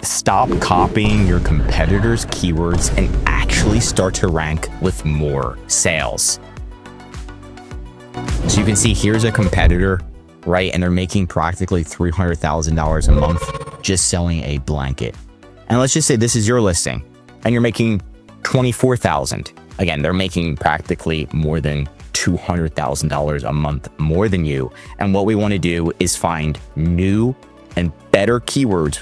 stop copying your competitors' keywords and actually start to rank with more sales. So you can see here's a competitor, right? And they're making practically $300,000 a month just selling a blanket. And let's just say this is your listing and you're making $24,000. Again, they're making practically more than $200,000 a month more than you. And what we want to do is find new and better keywords.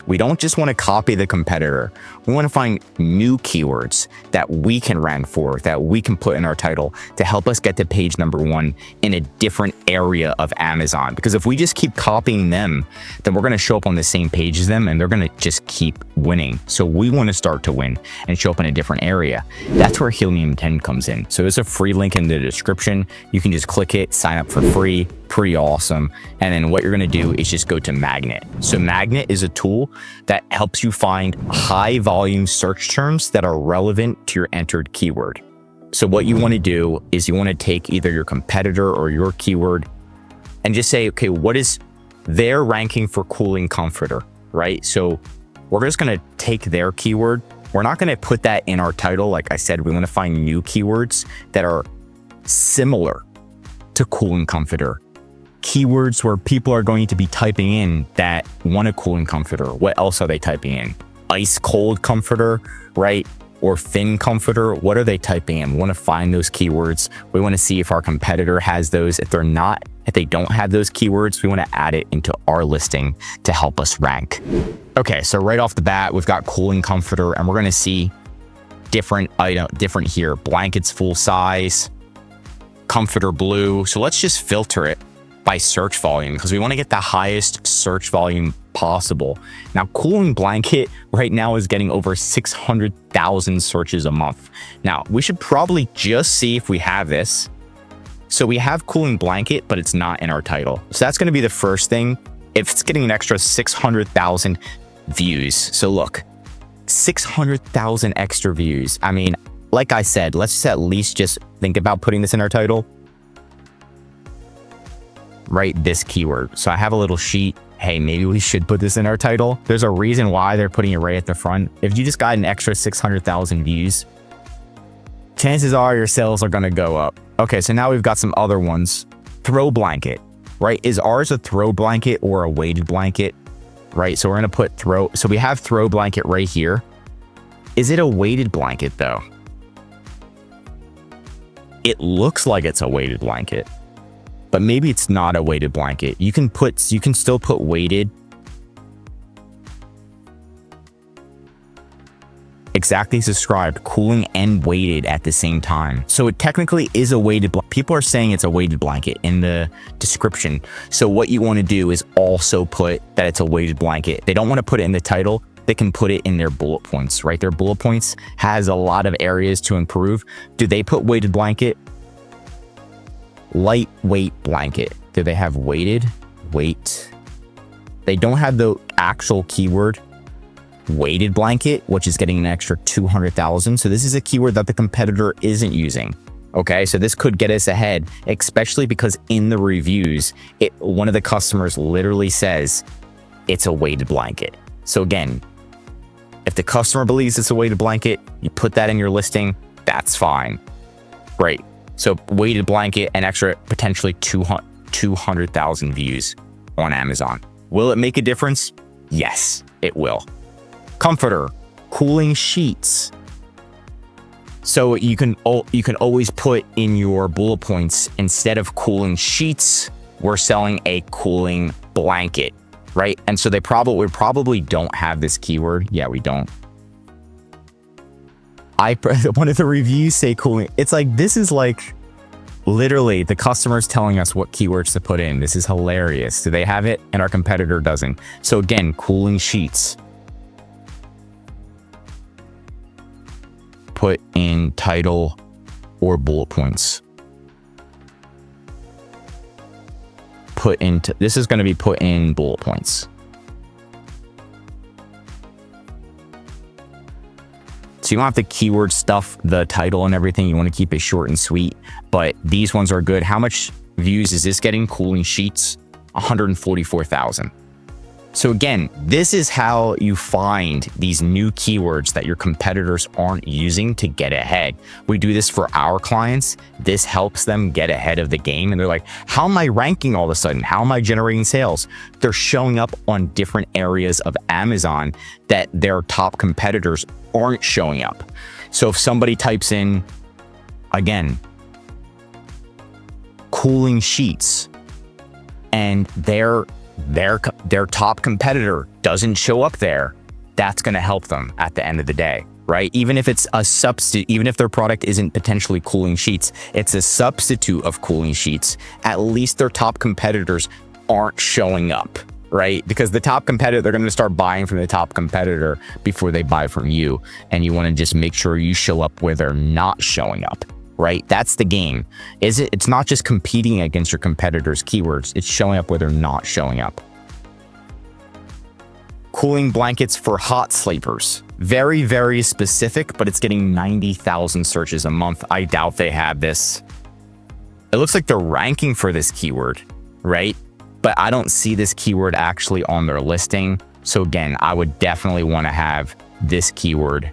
We don't just want to copy the competitor. We want to find new keywords that we can rank for, that we can put in our title to help us get to page number 1 in a different area of Amazon. Because if we just keep copying them, then we're going to show up on the same page as them and they're going to just keep winning. So we want to start to win and show up in a different area. That's where Helium 10 comes in. So there's a free link in the description. You can just click it, sign up for free. Pretty awesome. And then what you're going to do is just go to Magnet. So Magnet is a tool that helps you find high volume search terms that are relevant to your entered keyword. So what you want to do is you want to take either your competitor or your keyword and just say, okay, what is their ranking for cooling comforter, right? So we're just going to take their keyword. We're not going to put that in our title. Like I said, we want to find new keywords that are similar to cooling comforter. Keywords where people are going to be typing in that want a cooling comforter. What else are they typing in? Ice cold comforter, right? Or thin comforter. What are they typing in? We want to find those keywords. We want to see if our competitor has those. If they don't have those keywords, we want to add it into our listing to help us rank. Okay, so right off the bat, we've got cooling comforter and we're going to see different here. Blankets full size, comforter blue. So let's just filter it by search volume because we want to get the highest search volume possible. Now, cooling blanket right now is getting over 600,000 searches a month. Now, we should probably just see if we have this. So we have cooling blanket, but it's not in our title. So that's going to be the first thing. If it's getting an extra 600,000 views. So look, 600,000 extra views. I mean, like I said, let's just at least just think about putting this in our title. Right, this keyword. So I have a little sheet. Hey, maybe we should put this in our title. There's a reason why they're putting it right at the front. If you just got an extra 600,000 views, chances are your sales are going to go up. Okay, so now we've got some other ones. Throw blanket, right? Is ours a throw blanket or a weighted blanket? Right, so we're going to put throw. So we have throw blanket right here. Is it a weighted blanket though? It looks like it's a weighted blanket. But maybe it's not a weighted blanket. You can still put weighted. Exactly described, cooling and weighted at the same time. So it technically is a weighted blanket. People are saying it's a weighted blanket in the description. So what you want to do is also put that it's a weighted blanket. They don't want to put it in the title. They can put it in their bullet points, right? Their bullet points has a lot of areas to improve. Do they put weighted blanket? Lightweight blanket. Do they have weighted? Weight. They don't have the actual keyword weighted blanket, which is getting an extra 200,000. So this is a keyword that the competitor isn't using. Okay, so this could get us ahead, especially because in the reviews, one of the customers literally says it's a weighted blanket. So again, if the customer believes it's a weighted blanket, you put that in your listing, that's fine. Great. So weighted blanket and extra potentially 200,000 views on Amazon. Will it make a difference? Yes, it will. Comforter, cooling sheets. So you can always put in your bullet points, instead of cooling sheets, we're selling a cooling blanket, right? And so we probably don't have this keyword. Yeah, we don't. One of the reviews say cooling. It's like, this is like literally the customer's telling us what keywords to put in. This is hilarious. Do they have it? And our competitor doesn't. So again, cooling sheets. Put in title or bullet points. This is going to be put in bullet points. So you don't have to keyword stuff the title and everything. You want to keep it short and sweet, but these ones are good. How much views is this getting? Cooling sheets, 144,000. So again, this is how you find these new keywords that your competitors aren't using to get ahead. We do this for our clients. This helps them get ahead of the game. And they're like, how am I ranking all of a sudden? How am I generating sales? They're showing up on different areas of Amazon that their top competitors aren't showing up. So if somebody types in, again, cooling sheets, and their top competitor doesn't show up there, that's going to help them at the end of the day, right? Even if it's a substitute, even if their product isn't potentially cooling sheets, it's a substitute of cooling sheets. At least their top competitors aren't showing up, right? Because the top competitor, they're going to start buying from the top competitor before they buy from you. And you want to just make sure you show up where they're not showing up. Right? That's the game. It's not just competing against your competitors' keywords. It's showing up where they're not showing up. Cooling blankets for hot sleepers. Very, very specific, but it's getting 90,000 searches a month. I doubt they have this. It looks like they're ranking for this keyword, right? But I don't see this keyword actually on their listing. So again, I would definitely want to have this keyword.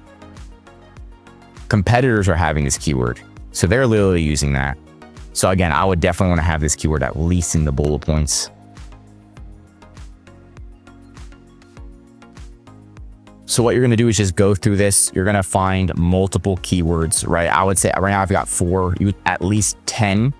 Competitors are having this keyword. So they're literally using that. So again, I would definitely want to have this keyword at least in the bullet points. So what you're going to do is just go through this. You're going to find multiple keywords, right? I would say right now I've got 4, at least 10,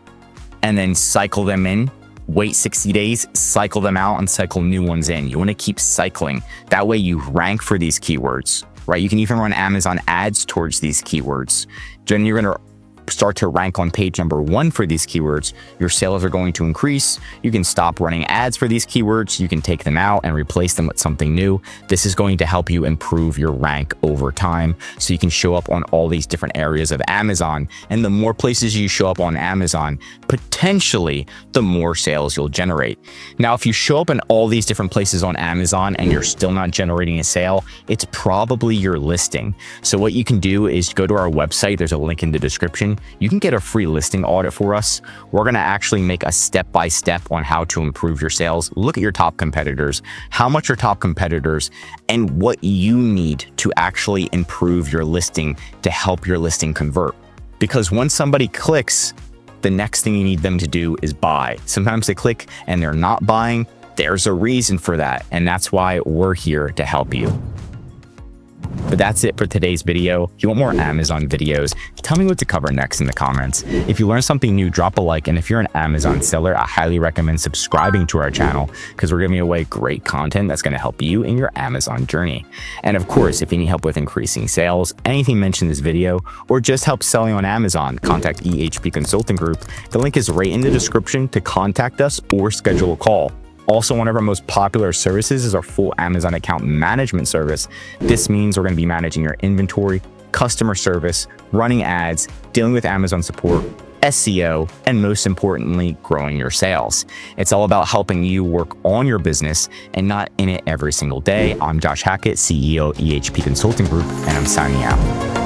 and then cycle them in. Wait 60 days, cycle them out, and cycle new ones in. You want to keep cycling. That way you rank for these keywords, right? You can even run Amazon ads towards these keywords. Then you're going to start to rank on page number 1 for these keywords. Your sales are going to increase. You can stop running ads for these keywords. You can take them out and replace them with something new. This is going to help you improve your rank over time, so you can show up on all these different areas of Amazon. And the more places you show up on Amazon, potentially the more sales you'll generate. Now, if you show up in all these different places on Amazon and you're still not generating a sale, it's probably your listing. So what you can do is go to our website. There's a link in the description. You can get a free listing audit for us. We're going to actually make a step-by-step on how to improve your sales. Look at your top competitors, how much your top competitors, and what you need to actually improve your listing to help your listing convert. Because once somebody clicks, the next thing you need them to do is buy. Sometimes they click and they're not buying. There's a reason for that. And that's why we're here to help you. But that's it for today's video. If you want more Amazon videos, tell me what to cover next in the comments. If you learned something new, drop a like. And if you're an Amazon seller, I highly recommend subscribing to our channel, because we're giving away great content that's going to help you in your Amazon journey. And of course, if you need help with increasing sales, anything mentioned in this video, or just help selling on Amazon, contact EHP Consulting Group. The link is right in the description to contact us or schedule a call. Also, one of our most popular services is our full Amazon account management service. This means we're going to be managing your inventory, customer service, running ads, dealing with Amazon support, SEO, and most importantly, growing your sales. It's all about helping you work on your business and not in it every single day. I'm Josh Hackett, CEO of EHP Consulting Group, and I'm signing out.